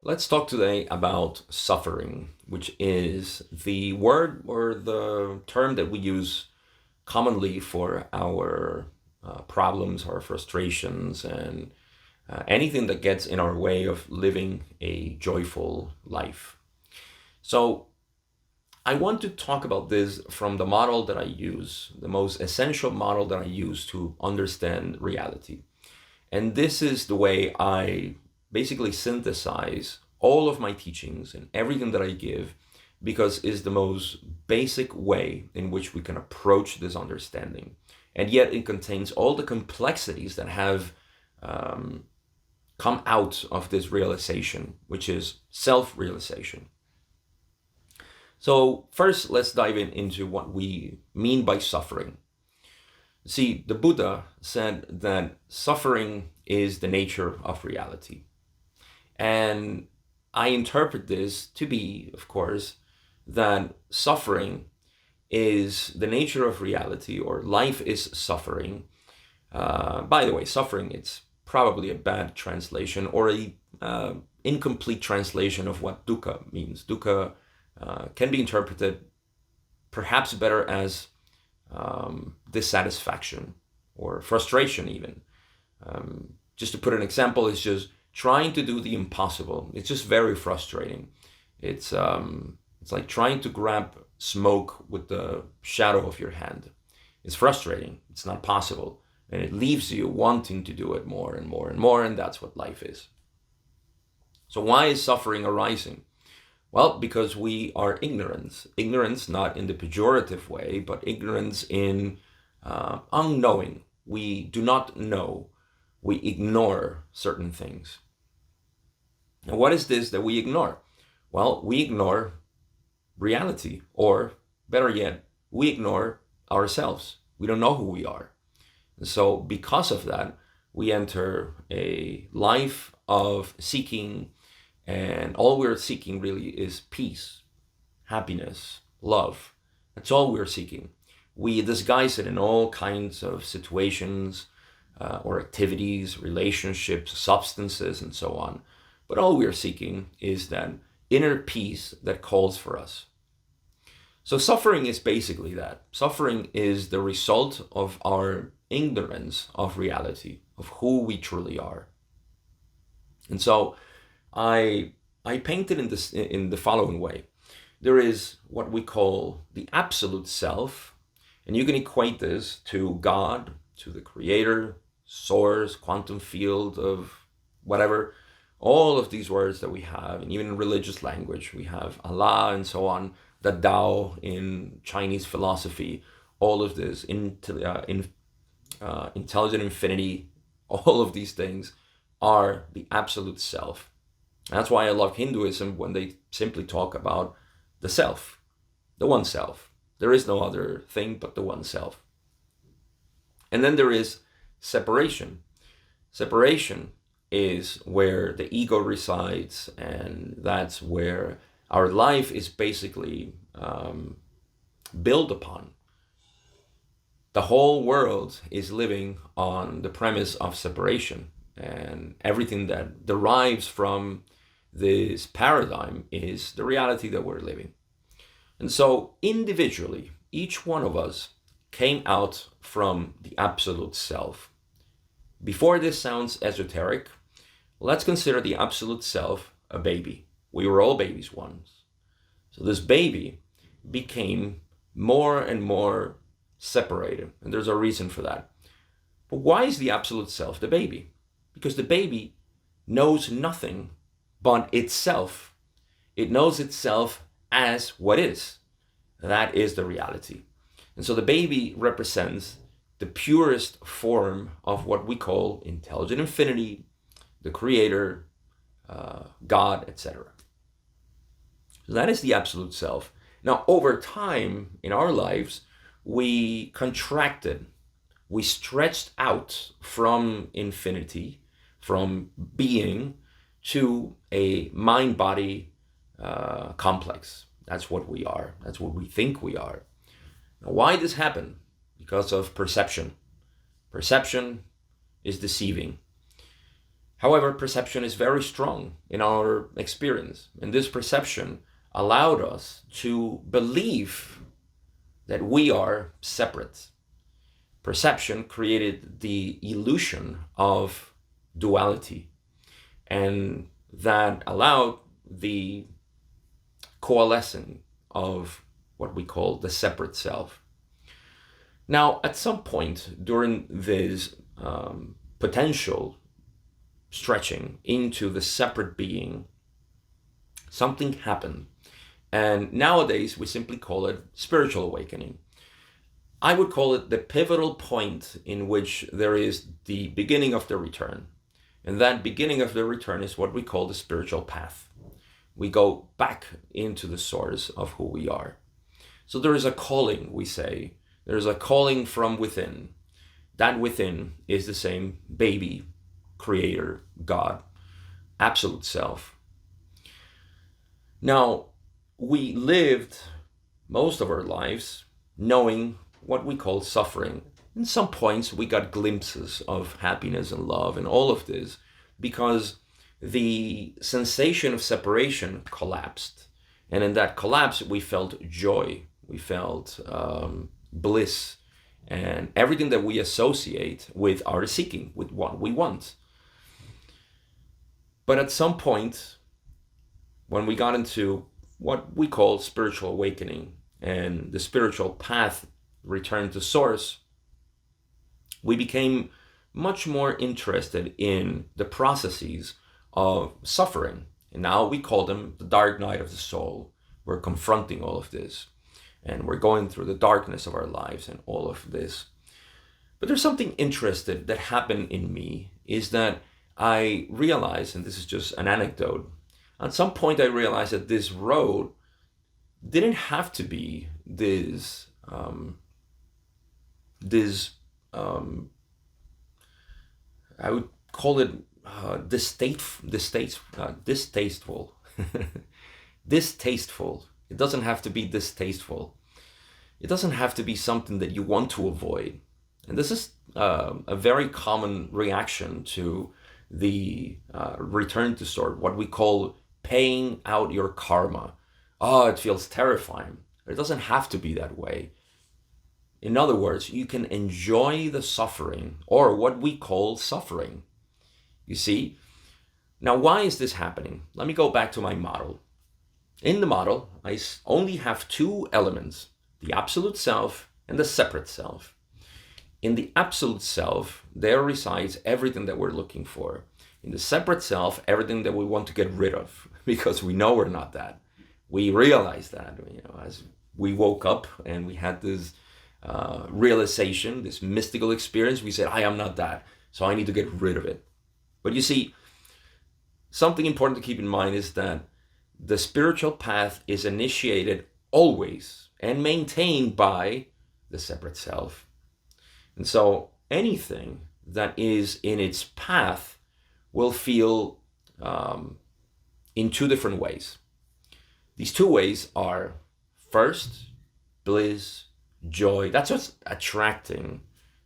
Let's talk today about suffering, which is the word or the term that we use commonly for our problems, our frustrations, and anything that gets in our way of living a joyful life. So, I want to talk about this from the model that I use, the most essential model that I use to understand reality. And this is the way I basically synthesize all of my teachings and everything that I give, because it's the most basic way in which we can approach this understanding. And yet it contains all the complexities that have come out of this realization, which is self-realization. So first, let's dive into what we mean by suffering. See, the Buddha said that suffering is the nature of reality. And I interpret this to be, of course, that suffering is the nature of reality, or life is suffering. By the way, suffering, it's probably a bad translation or a incomplete translation of what dukkha means. Dukkha can be interpreted perhaps better as dissatisfaction or frustration even. Just to put an example, it's just trying to do the impossible. It's just very frustrating. It's like trying to grab smoke with the shadow of your hand. It's frustrating. It's not possible. And it leaves you wanting to do it more and more and more, and that's what life is. So why is suffering arising? Well, because we are ignorant. Ignorance not in the pejorative way, but ignorance in unknowing. We do not know. We ignore certain things. And what is this that we ignore? Well, we ignore reality, or better yet, we ignore ourselves. We don't know who we are. And so because of that, we enter a life of seeking, and all we're seeking really is peace, happiness, love. That's all we're seeking. We disguise it in all kinds of situations or activities, relationships, substances, and so on. But all we're seeking is that inner peace that calls for us. So suffering is basically that. Suffering is the result of our ignorance of reality, of who we truly are. And so I paint it in the following way. There is what we call the absolute self, and you can equate this to God, to the creator, source, quantum field of whatever, all of these words that we have, and even in religious language, we have Allah and so on, the Tao in Chinese philosophy, all of this, intelligent infinity, all of these things are the absolute self. That's why I love Hinduism when they simply talk about the self, the one self. There is no other thing but the one self. And then there is separation. Separation is where the ego resides, and that's where our life is basically built upon. The whole world is living on the premise of separation, and everything that derives from this paradigm is the reality that we're living. And so individually, each one of us came out from the absolute self. Before this sounds esoteric, let's consider the absolute self a baby. We were all babies once. So this baby became more and more separated, and there's a reason for that. But why is the absolute self the baby? Because the baby knows nothing but itself. It knows itself as what is. That is the reality. And so the baby represents the purest form of what we call intelligent infinity, the creator, God, etc. So that is the absolute self. Now, over time in our lives, we contracted, we stretched out from infinity, from being, to a mind-body complex. That's what we are. That's what we think we are. Now, why this happened? Because of perception. Perception is deceiving. However, perception is very strong in our experience, and this perception allowed us to believe that we are separate. Perception created the illusion of duality, and that allowed the coalescing of what we call the separate self. Now, at some point during this potential stretching into the separate being, something happened. And nowadays, we simply call it spiritual awakening. I would call it the pivotal point in which there is the beginning of the return. And that beginning of the return is what we call the spiritual path. We go back into the source of who we are. So there is a calling, we say. There is a calling from within. That within is the same baby, creator, God, absolute self. Now, we lived most of our lives knowing what we call suffering. In some points, we got glimpses of happiness and love and all of this because the sensation of separation collapsed. And in that collapse, we felt joy, we felt bliss, and everything that we associate with our seeking, with what we want. But at some point, when we got into what we call spiritual awakening and the spiritual path return to source, we became much more interested in the processes of suffering. And now we call them the dark night of the soul. We're confronting all of this, and we're going through the darkness of our lives and all of this. But there's something interesting that happened in me, is that I realized, and this is just an anecdote, at some point I realized that this road didn't have to be this I would call it distasteful. Distasteful. It doesn't have to be distasteful. It doesn't have to be something that you want to avoid. And this is a very common reaction to the return to source, what we call paying out your karma. Oh, it feels terrifying. It doesn't have to be that way. In other words, you can enjoy the suffering, or what we call suffering. You see? Now, why is this happening? Let me go back to my model. In the model, I only have two elements, the absolute self and the separate self. In the absolute self, there resides everything that we're looking for. In the separate self, everything that we want to get rid of, because we know we're not that. We realize that, as we woke up and we had this realization, this mystical experience, we said, I am not that, so I need to get rid of it. But you see, something important to keep in mind is that the spiritual path is initiated always and maintained by the separate self. And so anything that is in its path will feel in two different ways. These two ways are, first, bliss, joy. That's what's attracting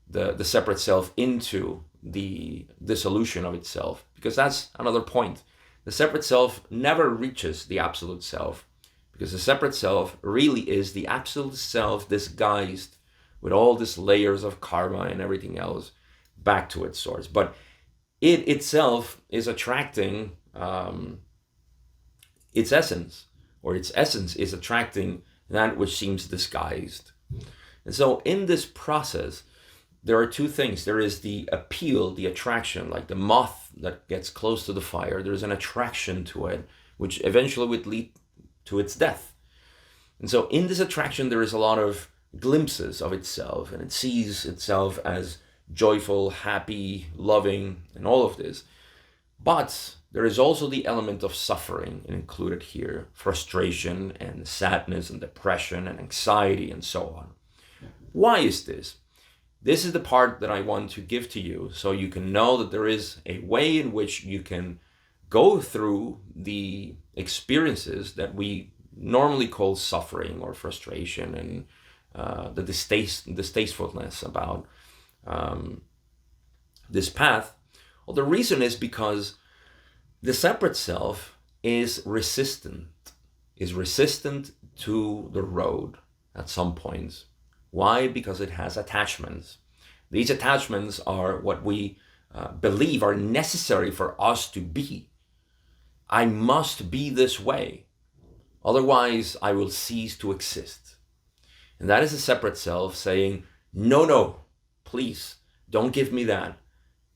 the separate self into the dissolution of itself, because that's another point. The separate self never reaches the absolute self, because the separate self really is the absolute self disguised with all these layers of karma and everything else back to its source. But it itself is attracting its essence, or its essence is attracting that which seems disguised. And so in this process, there are two things. There is the appeal, the attraction, like the moth that gets close to the fire. There's an attraction to it, which eventually would lead to its death. And so in this attraction, there is a lot of glimpses of itself, and it sees itself as joyful, happy, loving, and all of this. But there is also the element of suffering included here, frustration and sadness and depression and anxiety and so on. Why is this? This is the part that I want to give to you so you can know that there is a way in which you can go through the experiences that we normally call suffering or frustration and the distastefulness about this path, Well, the reason is because the separate self is resistant to the road at some points. Why? Because it has attachments. These attachments are what we believe are necessary for us to be. I must be this way, otherwise I will cease to exist. And that is a separate self saying, no, please, don't give me that.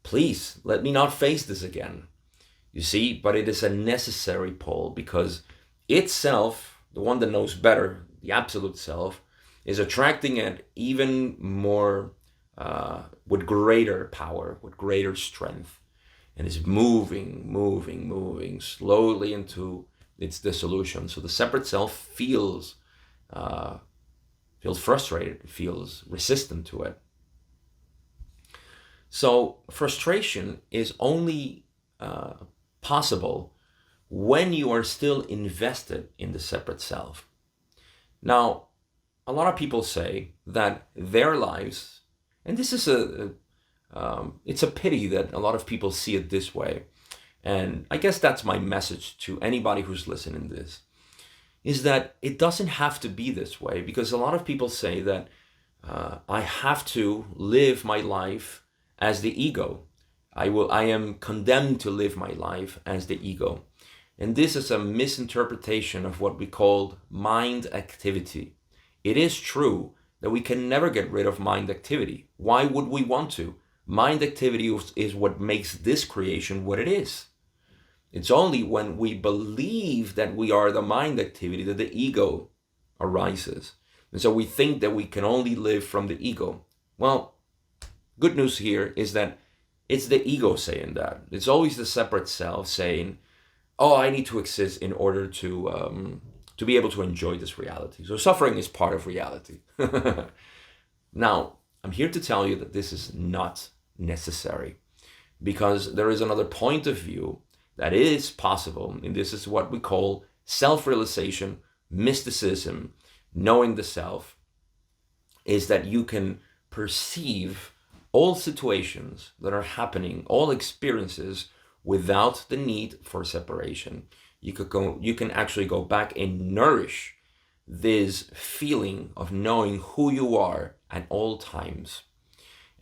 Please, let me not face this again. You see, but it is a necessary pull because itself, the one that knows better, the absolute self, is attracting it even more with greater power, with greater strength, and is moving slowly into its dissolution. So the separate self feels frustrated, feels resistant to it. So frustration is only possible when you are still invested in the separate self. Now, a lot of people say that their lives, and this is it's a pity that a lot of people see it this way, and I guess that's my message to anybody who's listening to this, is that it doesn't have to be this way, because a lot of people say that I have to live my life as the ego. I am condemned to live my life as the ego. And this is a misinterpretation of what we call mind activity. It is true that we can never get rid of mind activity. Why would we want to? Mind activity is what makes this creation what it is. It's only when we believe that we are the mind activity that the ego arises. And so we think that we can only live from the ego. Well, good news here is that it's the ego saying that. It's always the separate self saying, oh, I need to exist in order to be able to enjoy this reality. So suffering is part of reality. Now, I'm here to tell you that this is not necessary, because there is another point of view that is possible, and this is what we call self-realization, mysticism, knowing the self, is that you can perceive all situations that are happening, all experiences, without the need for separation. You can actually go back and nourish this feeling of knowing who you are at all times.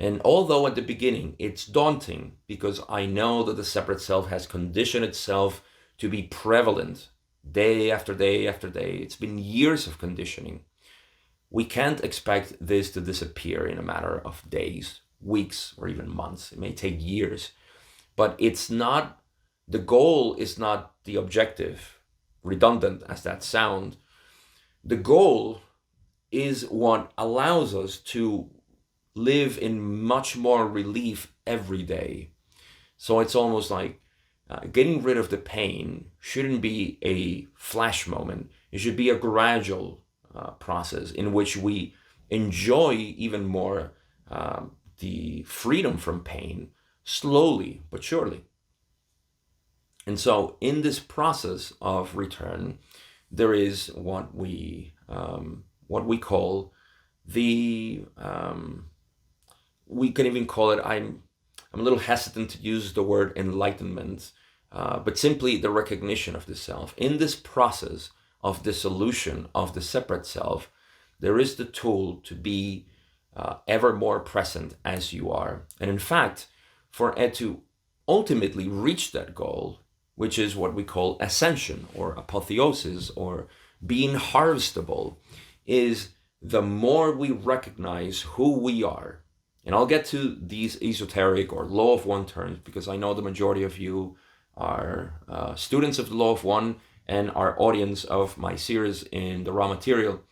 And although at the beginning it's daunting, because I know that the separate self has conditioned itself to be prevalent day after day after day, it's been years of conditioning. We can't expect this to disappear in a matter of days, weeks, or even months. It may take years, but it's not, the goal is not the objective, redundant as that sounds. The goal is what allows us to live in much more relief every day. So it's almost like getting rid of the pain shouldn't be a flash moment. It should be a gradual process in which we enjoy even more the freedom from pain, slowly but surely. And so in this process of return, there is what we call the, we can even call it, I'm a little hesitant to use the word enlightenment, but simply the recognition of the self. In this process of dissolution of the separate self, there is the tool to be ever more present as you are. And in fact, for it to ultimately reach that goal, which is what we call ascension or apotheosis or being harvestable, is the more we recognize who we are. And I'll get to these esoteric or law of one terms, because I know the majority of you are students of the law of one and are audience of my series in the raw material.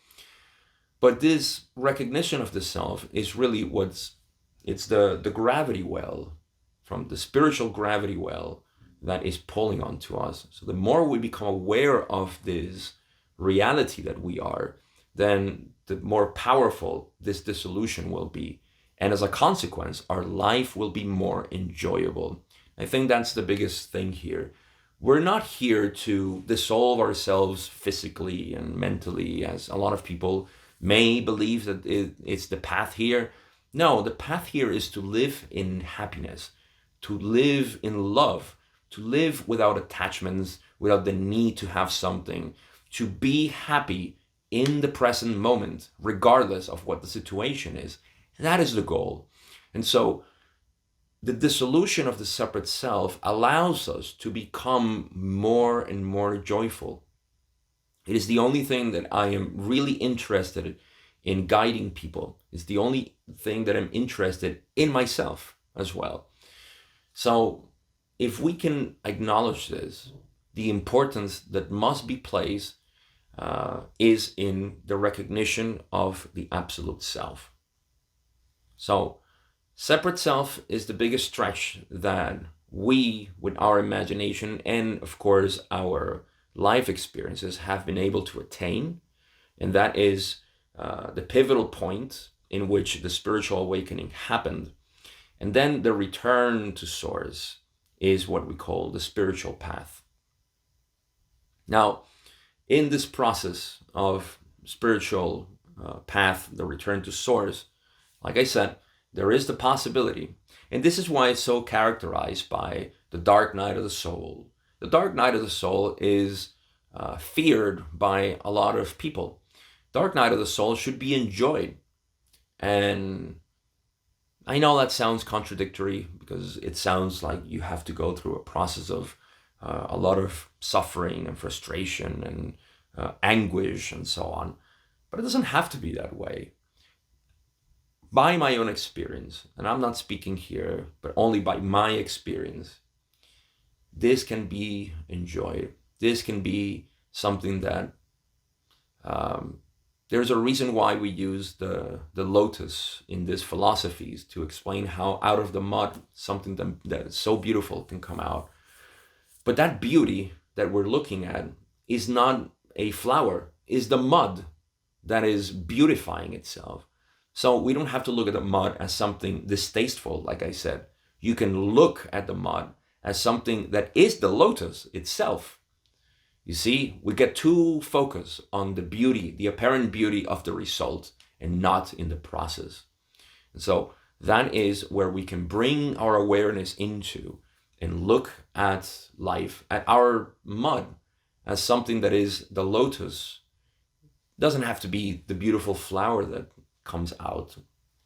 But this recognition of the self is really it's the gravity well, from the spiritual gravity well that is pulling onto us. So the more we become aware of this reality that we are, then the more powerful this dissolution will be. And as a consequence, our life will be more enjoyable. I think that's the biggest thing here. We're not here to dissolve ourselves physically and mentally, as a lot of people may believe that it's the path here. No, the path here is to live in happiness, to live in love, to live without attachments, without the need to have something, to be happy in the present moment, regardless of what the situation is. That is the goal. And so the dissolution of the separate self allows us to become more and more joyful. It is the only thing that I am really interested in guiding people. It's the only thing that I'm interested in myself as well. So if we can acknowledge this, the importance that must be placed is in the recognition of the absolute self. So separate self is the biggest stretch that we, with our imagination and of course our life experiences, have been able to attain. And that is the pivotal point in which the spiritual awakening happened. And then the return to source is what we call the spiritual path. Now, in this process of spiritual path, the return to source, like I said, there is the possibility, and this is why it's so characterized by the dark night of the soul. The dark night of the soul is feared by a lot of people. Dark night of the soul should be enjoyed. And I know that sounds contradictory because it sounds like you have to go through a process of a lot of suffering and frustration and anguish and so on. But it doesn't have to be that way. By my own experience, and I'm not speaking here, but only by my experience, this can be enjoyed. This can be something that there's a reason why we use the lotus in these philosophies to explain how out of the mud something that is so beautiful can come out. But that beauty that we're looking at is not a flower, is the mud that is beautifying itself. So we don't have to look at the mud as something distasteful, like I said. You can look at the mud as something that is the lotus itself. You see, we get too focused on the beauty, the apparent beauty of the result, and not in the process. And so that is where we can bring our awareness into and look at life, at our mud, as something that is the lotus. It doesn't have to be the beautiful flower that comes out.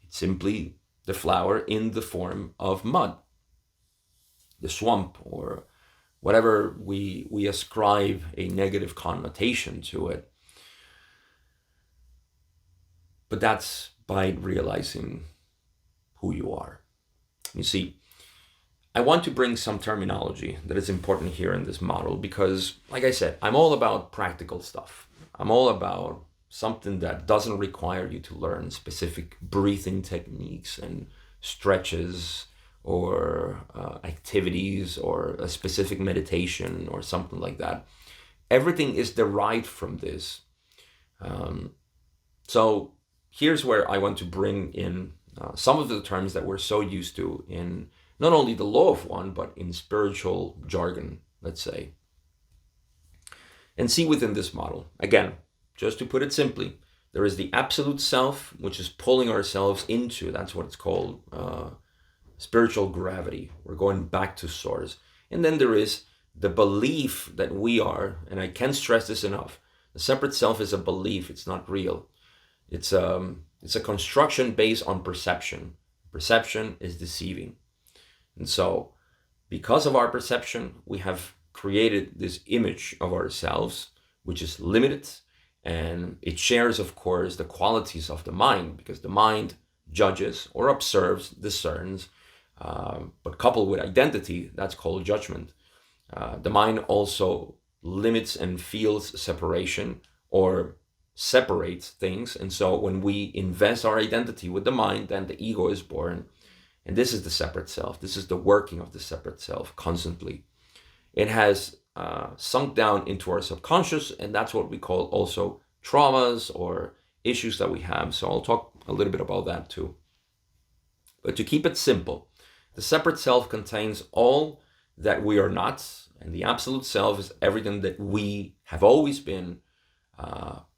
It's simply the flower in the form of mud, the swamp, or whatever we ascribe a negative connotation to it. But that's by realizing who you are. You see, I want to bring some terminology that is important here in this model because, like I said, I'm all about practical stuff. I'm all about something that doesn't require you to learn specific breathing techniques and stretches or activities or a specific meditation or something like that. Everything is derived from this. So here's where I want to bring in some of the terms that we're so used to in not only the law of one, but in spiritual jargon, let's say. And see within this model, again, just to put it simply, there is the absolute self, which is pulling ourselves into, that's what it's called, spiritual gravity. We're going back to source. And then there is the belief that we are, and I can't stress this enough, the separate self is a belief, it's not real. It's a construction based on perception. Perception is deceiving. And so, because of our perception, we have created this image of ourselves, which is limited, and it shares, of course, the qualities of the mind, because the mind judges or observes, discerns, but coupled with identity, that's called judgment. The mind also limits and feels separation or separates things. And so when we invest our identity with the mind, then the ego is born. And this is the separate self. This is the working of the separate self constantly. It has sunk down into our subconscious, and that's what we call also traumas or issues that we have. So I'll talk a little bit about that too. But to keep it simple, the separate self contains all that we are not, and the absolute self is everything that we have always been,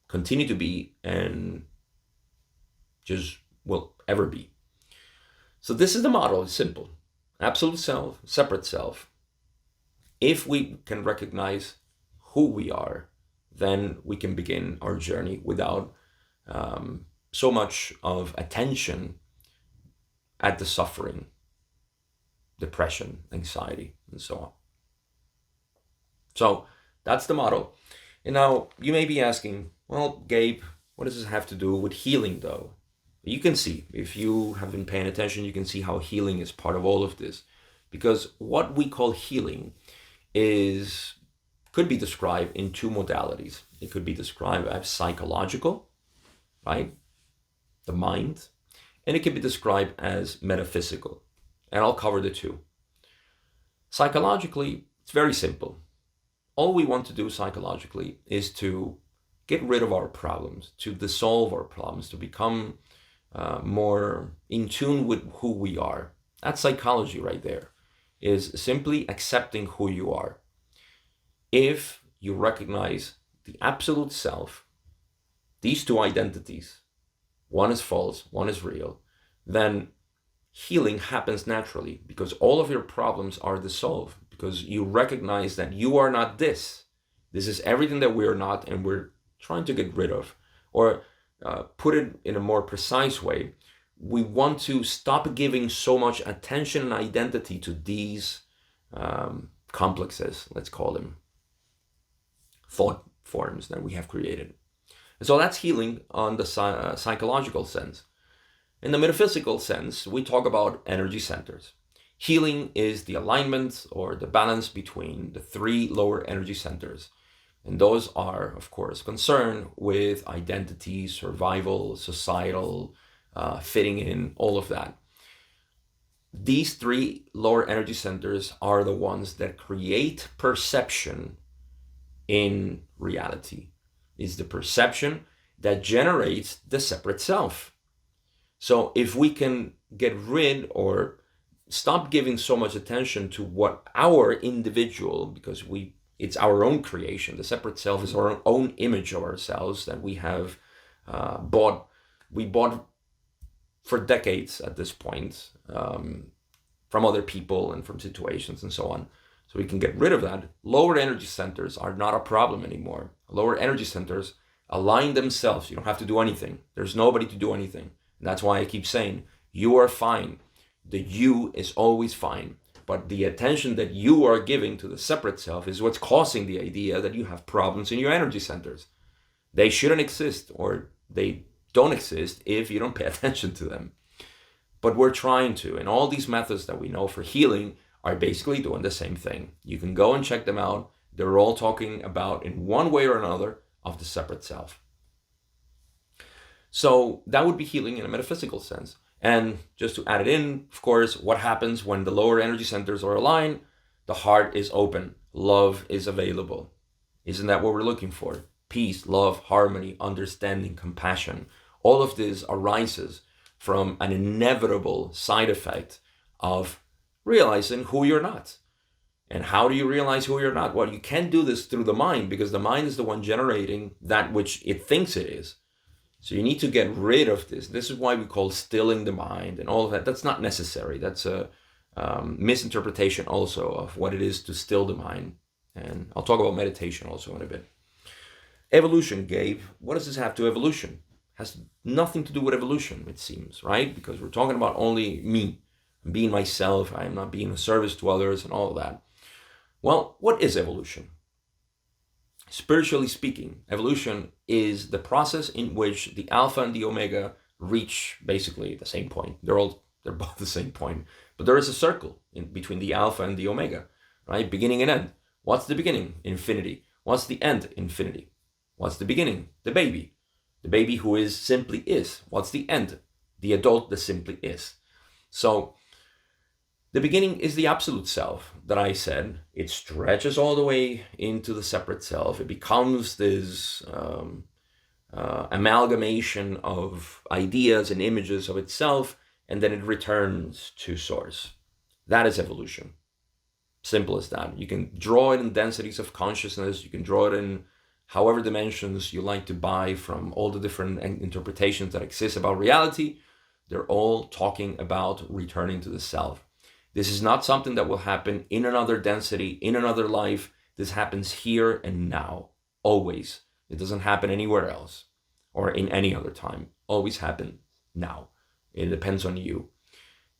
continue to be, and just will ever be. So this is the model. It's simple. absolute self, separate self. If we can recognize who we are, then we can begin our journey without so much of attention at the suffering, depression, anxiety, and so on. So that's the model. And now you may be asking, well, Gabe, what does this have to do with healing though? You can see, if you have been paying attention, you can see how healing is part of all of this. Because what we call healing could be described in two modalities. It could be described as psychological, right? The mind. And it can be described as metaphysical. And I'll cover the two. Psychologically, it's very simple. All we want to do psychologically is to get rid of our problems, to dissolve our problems, to become more in tune with who we are. That's psychology right there, is simply accepting who you are. If you recognize the absolute self, these two identities, one is false, one is real, then healing happens naturally because all of your problems are dissolved because you recognize that you are not this. This is everything that we're not and we're trying to get rid of. Or put it in a more precise way, we want to stop giving so much attention and identity to these complexes, let's call them, thought forms that we have created. And so that's healing on the psychological sense. In the metaphysical sense, we talk about energy centers. Healing is the alignment or the balance between the three lower energy centers. And those are, of course, concerned with identity, survival, societal, fitting in, all of that. These three lower energy centers are the ones that create perception in reality. It's the perception that generates the separate self. So if we can get rid or stop giving so much attention to what our individual, because it's our own creation. The separate self is our own image of ourselves that we have bought. We bought for decades at this point from other people and from situations and so on. So we can get rid of that. Lower energy centers are not a problem anymore. Lower energy centers align themselves. You don't have to do anything. There's nobody to do anything. And that's why I keep saying, you are fine. The you is always fine. But the attention that you are giving to the separate self is what's causing the idea that you have problems in your energy centers. They shouldn't exist, or they don't exist if you don't pay attention to them. But we're trying to, and all these methods that we know for healing are basically doing the same thing. You can go and check them out. They're all talking about, in one way or another, of the separate self. So that would be healing in a metaphysical sense. And just to add it in, of course, what happens when the lower energy centers are aligned? The heart is open. Love is available. Isn't that what we're looking for? Peace, love, harmony, understanding, compassion. All of this arises from an inevitable side effect of realizing who you're not. And how do you realize who you're not? Well, you can't do this through the mind because the mind is the one generating that which it thinks it is. So you need to get rid of this. This is why we call stilling the mind and all of that. That's not necessary. That's a misinterpretation also of what it is to still the mind. And I'll talk about meditation also in a bit. Evolution, Gabe. What does this have to evolution? Has nothing to do with evolution, it seems, right? Because we're talking about only me, being myself. I am not being of service to others and all of that. Well, what is evolution? Spiritually speaking, evolution is the process in which the alpha and the omega reach basically the same point. They're both the same point, but there is a circle in between the alpha and the omega, right? Beginning and end. What's the beginning? Infinity. What's the end? Infinity. What's the beginning? The baby. The baby who is simply is. What's the end? The adult that simply is. So the beginning is the absolute self that I said. It stretches all the way into the separate self. It becomes this amalgamation of ideas and images of itself, and then it returns to source. That is evolution. Simple as that. You can draw it in densities of consciousness. You can draw it in however dimensions you like to buy from all the different interpretations that exist about reality. They're all talking about returning to the self. This is not something that will happen in another density, in another life. This happens here and now, always. It doesn't happen anywhere else or in any other time. Always happen now. It depends on you.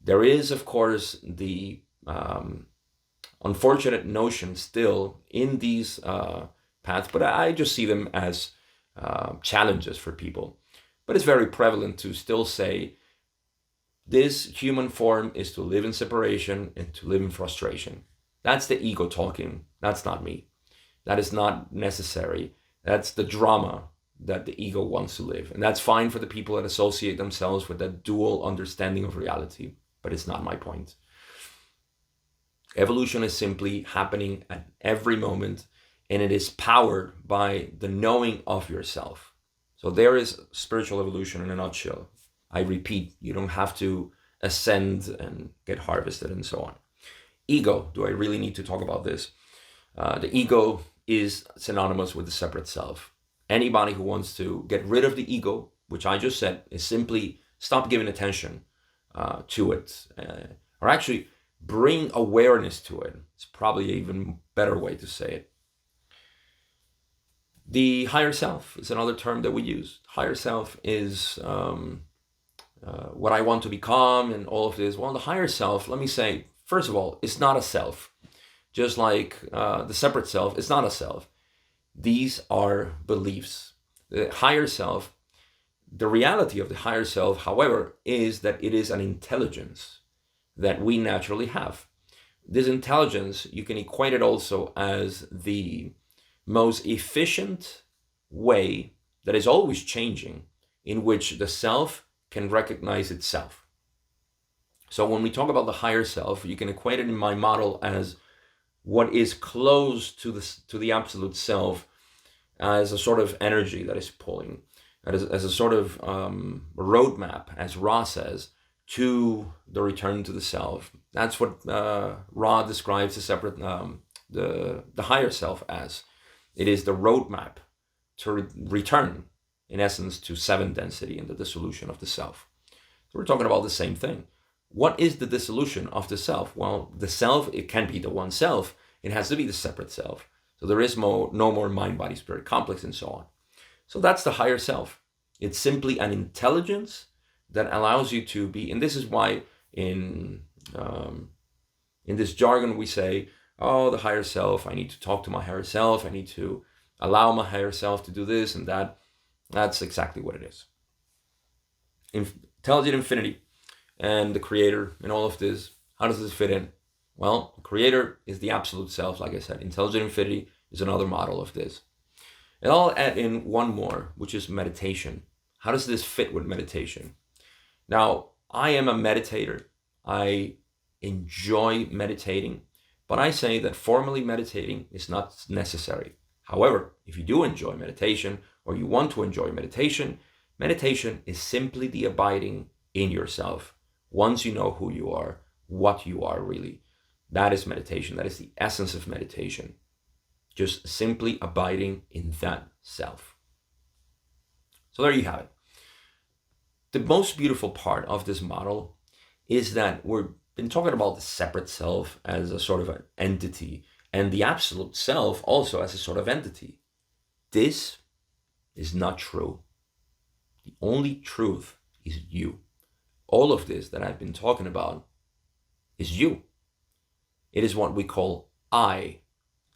There is, of course, the unfortunate notion still in these paths, but I just see them as challenges for people. But it's very prevalent to still say, this human form is to live in separation and to live in frustration. That's the ego talking. That's not me. That is not necessary. That's the drama that the ego wants to live. And that's fine for the people that associate themselves with that dual understanding of reality. But it's not my point. Evolution is simply happening at every moment, and it is powered by the knowing of yourself. So there is spiritual evolution in a nutshell. I repeat, you don't have to ascend and get harvested and so on. Ego, do I really need to talk about this? The ego is synonymous with the separate self. Anybody who wants to get rid of the ego, which I just said, is simply stop giving attention to it, or actually bring awareness to it. It's probably an even better way to say it. The higher self is another term that we use. Higher self is what I want to become and all of this. Well, the higher self, let me say, first of all, it's not a self. Just like the separate self, it's not a self. These are beliefs. The higher self, the reality of the higher self, however, is that it is an intelligence that we naturally have. This intelligence, you can equate it also as the most efficient way that is always changing in which the self can recognize itself. So when we talk about the higher self, you can equate it in my model as what is close to the absolute self as a sort of energy that is pulling, as a sort of roadmap, as Ra says, to the return to the self. That's what Ra describes the separate, the higher self as. It is the roadmap to return, in essence, to seven density and the dissolution of the self. So we're talking about the same thing. What is the dissolution of the self? Well, the self, it can't be the one self. It has to be the separate self. So there is no more mind, body, spirit complex and so on. So that's the higher self. It's simply an intelligence that allows you to be, and this is why in this jargon we say, oh, the higher self, I need to talk to my higher self, I need to allow my higher self to do this and that. That's exactly what it is. Intelligent infinity and the creator and all of this, how does this fit in? Well, the creator is the absolute self, like I said. Intelligent infinity is another model of this. And I'll add in one more, which is meditation. How does this fit with meditation? Now, I am a meditator. I enjoy meditating, but I say that formally meditating is not necessary. However, if you do enjoy meditation or you want to enjoy meditation, meditation is simply the abiding in yourself. Once you know who you are, what you are really, that is meditation. That is the essence of meditation. Just simply abiding in that self. So there you have it. The most beautiful part of this model is that we've been talking about the separate self as a sort of an entity and the absolute self also as a sort of entity. This is not true. The only truth is you. All of this that I've been talking about is you. It is what we call I,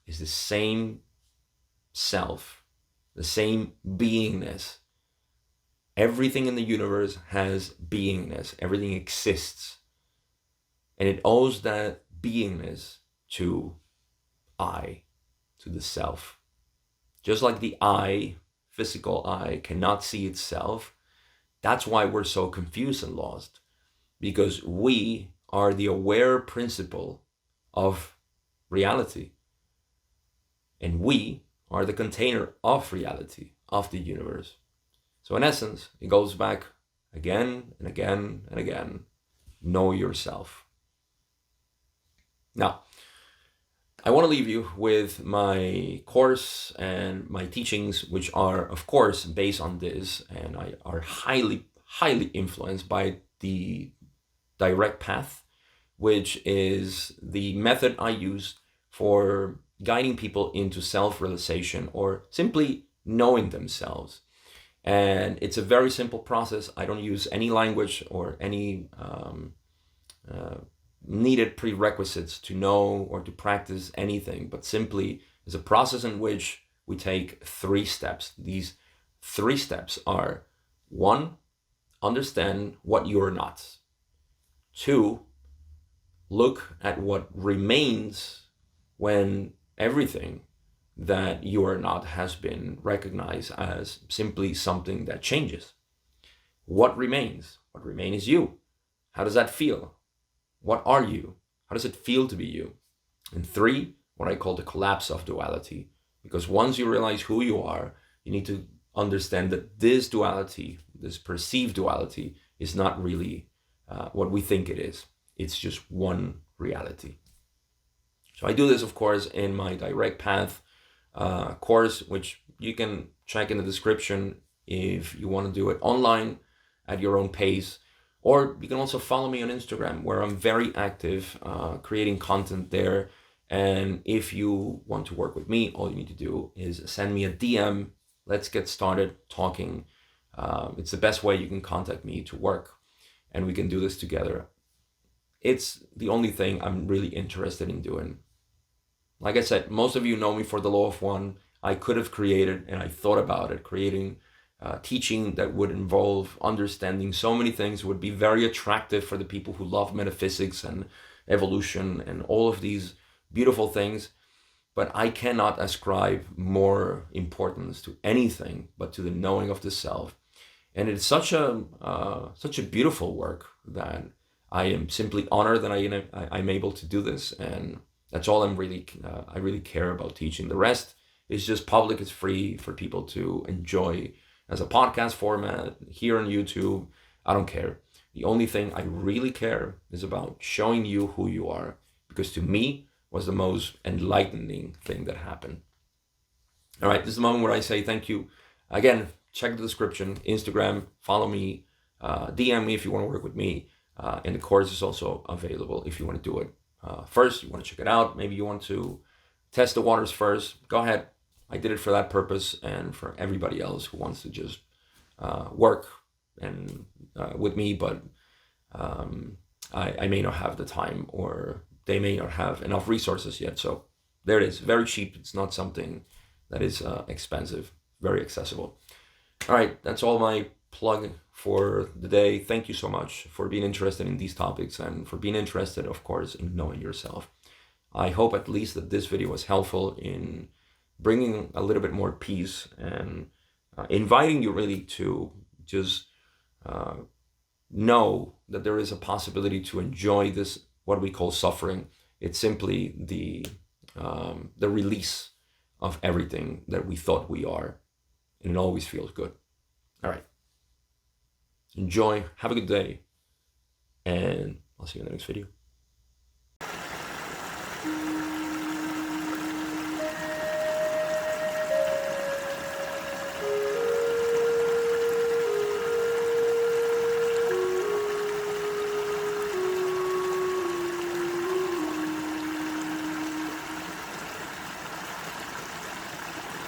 is the same self, the same beingness. Everything in the universe has beingness. Everything exists. And it owes that beingness to I, to the self. Just like the I, physical I, cannot see itself, that's why we're so confused and lost. Because we are the aware principle of reality. And we are the container of reality, of the universe. So in essence, it goes back again and again and again. Know yourself. Now, I want to leave you with my course and my teachings, which are, of course, based on this and are highly, highly influenced by the direct path, which is the method I use for guiding people into self-realization or simply knowing themselves. And it's a very simple process. I don't use any language or any needed prerequisites to know or to practice anything, but simply is a process in which we take 3 steps. These 3 steps are: 1, understand what you're not. 2, look at what remains when everything that you are not has been recognized as simply something that changes. What remains? What remains is you. How does that feel? What are you? How does it feel to be you? And 3, what I call the collapse of duality. Because once you realize who you are, you need to understand that this duality, this perceived duality, is not really what we think it is. It's just one reality. So I do this, of course, in my Direct Path course, which you can check in the description if you want to do it online at your own pace. Or you can also follow me on Instagram, where I'm very active creating content there. And if you want to work with me, all you need to do is send me a DM. Let's get started talking. It's the best way you can contact me to work, and we can do this together. It's the only thing I'm really interested in doing. Like I said, most of you know me for the Law of One. I could have created, and I thought about it, creating teaching that would involve understanding so many things, would be very attractive for the people who love metaphysics and evolution and all of these beautiful things. But I cannot ascribe more importance to anything but to the knowing of the self. And it's such a beautiful work that I am simply honored that I'm able to do this. And that's all I really care about teaching. The rest is just public. It's free for people to enjoy as a podcast format here on YouTube. I don't care. The only thing I really care is about showing you who you are, because to me was the most enlightening thing that happened. All right, this is the moment where I say thank you. Again, check the description, Instagram, follow me, DM me if you want to work with me. And the course is also available if you want to do it. First, you want to check it out. Maybe you want to test the waters first. Go ahead. I did it for that purpose, and for everybody else who wants to just work and with me, but I may not have the time, or they may not have enough resources yet. So there it is. Very cheap. It's not something that is expensive. Very accessible. All right. That's all my plug for the day. Thank you so much for being interested in these topics, and for being interested, of course, in knowing yourself. I hope at least that this video was helpful in bringing a little bit more peace, and inviting you really to just know that there is a possibility to enjoy this, what we call suffering. It's simply the release of everything that we thought we are, and it always feels good. All right. Enjoy, have a good day, and I'll see you in the next video.